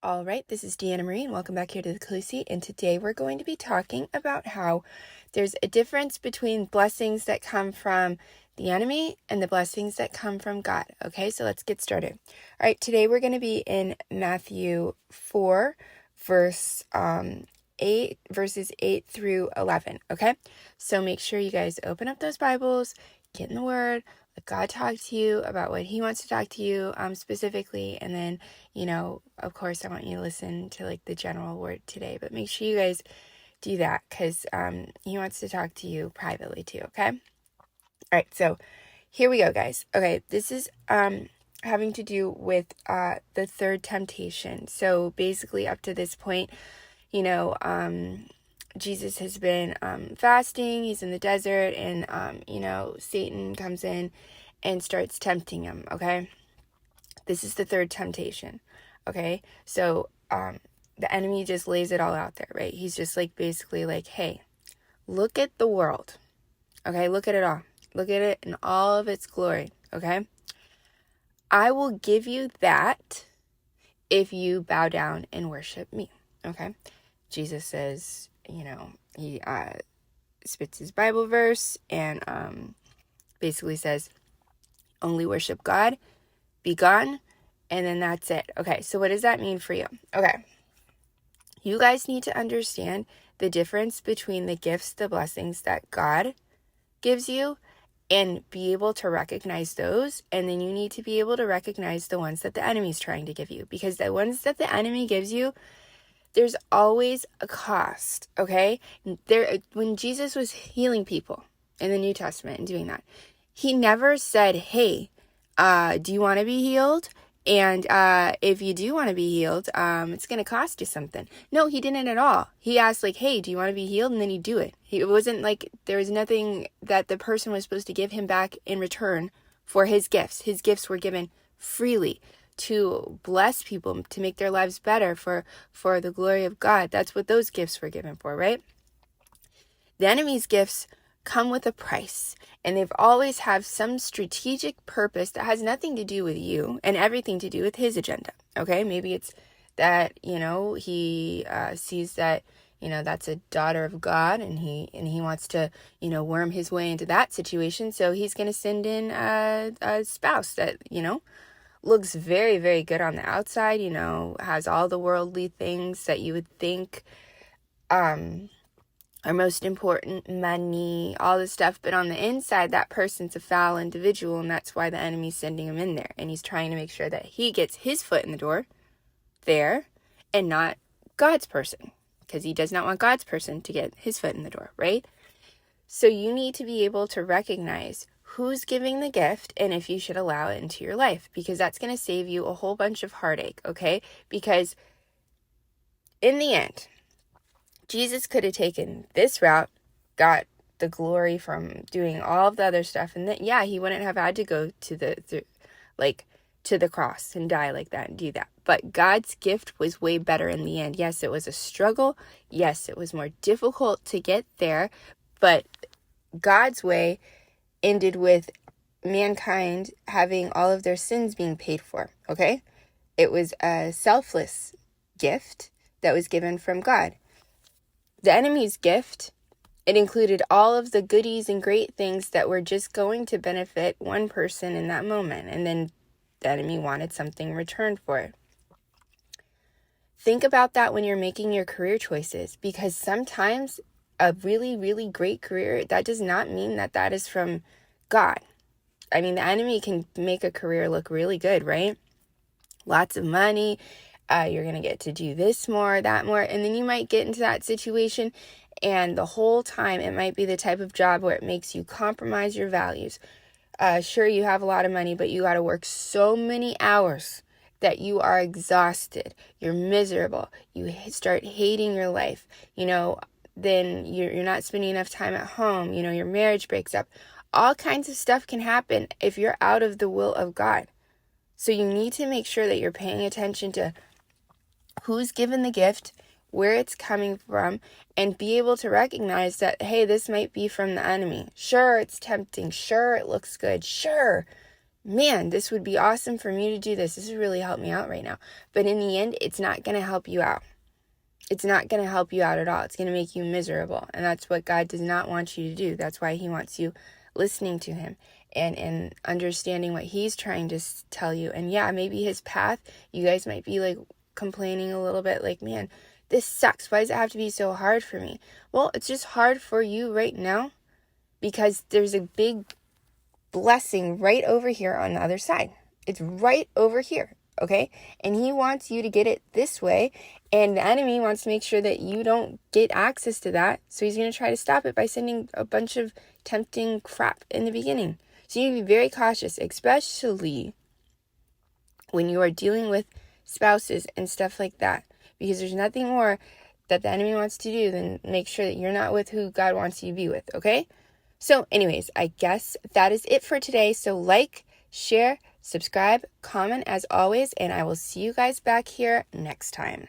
All right, this is Deanna Marie, and welcome back here to the Clue Seat. And today we're going to be talking about how there's a difference between blessings that come from the enemy and the blessings that come from God. Okay, so let's get started. All right, today we're going to be in Matthew 4, verses 8 through 11. Okay, so make sure you guys open up those Bibles, get in the Word, let God talk to you about what He wants to talk to you specifically, and then of course, I want you to listen to like the general word today, but make sure you guys do that because he wants to talk to you privately too, okay? All right, so here we go, guys. Okay, this is having to do with the third temptation. So basically, up to this point, Jesus has been fasting. He's in the desert, and Satan comes in and starts tempting him. Okay, this is the third temptation. Okay, so the enemy just lays it all out there, right? He's just like basically like, hey, look at the world. Okay, look at it all. Look at it in all of its glory. Okay, I will give you that if you bow down and worship me. Okay, Jesus says, he spits his Bible verse and basically says, only worship God, be gone, and then that's it. Okay, so what does that mean for you? Okay, you guys need to understand the difference between the gifts, the blessings that God gives you, and be able to recognize those. And then you need to be able to recognize the ones that the enemy's trying to give you, because the ones that the enemy gives you, there's always a cost. Okay, when Jesus was healing people in the New Testament and doing that, he never said, hey, do you want to be healed? And if you do want to be healed, it's going to cost you something. No, he didn't at all. He asked like, hey, do you want to be healed? And then he'd do it. It wasn't like there was nothing that the person was supposed to give him back in return for his gifts. His gifts were given freely to bless people, to make their lives better for the glory of God. That's what those gifts were given for, right? The enemy's gifts come with a price, and they've always have some strategic purpose that has nothing to do with you and everything to do with his agenda. Okay, maybe it's that he sees that that's a daughter of God, and he wants to worm his way into that situation, so he's going to send in a spouse that looks very, very good on the outside, has all the worldly things that you would think are most important, money, all this stuff. But on the inside, that person's a foul individual, and that's why the enemy's sending him in there. And he's trying to make sure that he gets his foot in the door there and not God's person, because he does not want God's person to get his foot in the door, right? So you need to be able to recognize who's giving the gift and if you should allow it into your life, because that's going to save you a whole bunch of heartache, okay? Because in the end, Jesus could have taken this route, got the glory from doing all of the other stuff, and then he wouldn't have had to go to the cross and die like that and do that. But God's gift was way better in the end. Yes, it was a struggle. Yes, it was more difficult to get there, but God's way ended with mankind having all of their sins being paid for, okay? It was a selfless gift that was given from God. The enemy's gift, it included all of the goodies and great things that were just going to benefit one person in that moment, and then the enemy wanted something in return for it. Think about that when you're making your career choices, because sometimes a really, really great career, that does not mean that that is from God. I mean, the enemy can make a career look really good, right? Lots of money, you're going to get to do this more, that more, and then you might get into that situation, and the whole time it might be the type of job where it makes you compromise your values. Sure, you have a lot of money, but you got to work so many hours that you are exhausted, you're miserable, you start hating your life, then you're not spending enough time at home, your marriage breaks up. All kinds of stuff can happen if you're out of the will of God. So you need to make sure that you're paying attention to who's given the gift, where it's coming from, and be able to recognize that, hey, this might be from the enemy. Sure, it's tempting. Sure, it looks good. Sure, man, this would be awesome for me to do this. This would really help me out right now. But in the end, it's not going to help you out. It's not going to help you out at all. It's going to make you miserable. And that's what God does not want you to do. That's why he wants you listening to him and understanding what he's trying to tell you. And yeah, maybe his path, you guys might be like complaining a little bit like, man, this sucks. Why does it have to be so hard for me? Well, it's just hard for you right now because there's a big blessing right over here on the other side. It's right over here, okay? And he wants you to get it this way, and the enemy wants to make sure that you don't get access to that, so he's going to try to stop it by sending a bunch of tempting crap in the beginning. So you need to be very cautious, especially when you are dealing with spouses and stuff like that, because there's nothing more that the enemy wants to do than make sure that you're not with who God wants you to be with, okay? So anyways, I guess that is it for today. So like, share, subscribe, comment as always, and I will see you guys back here next time.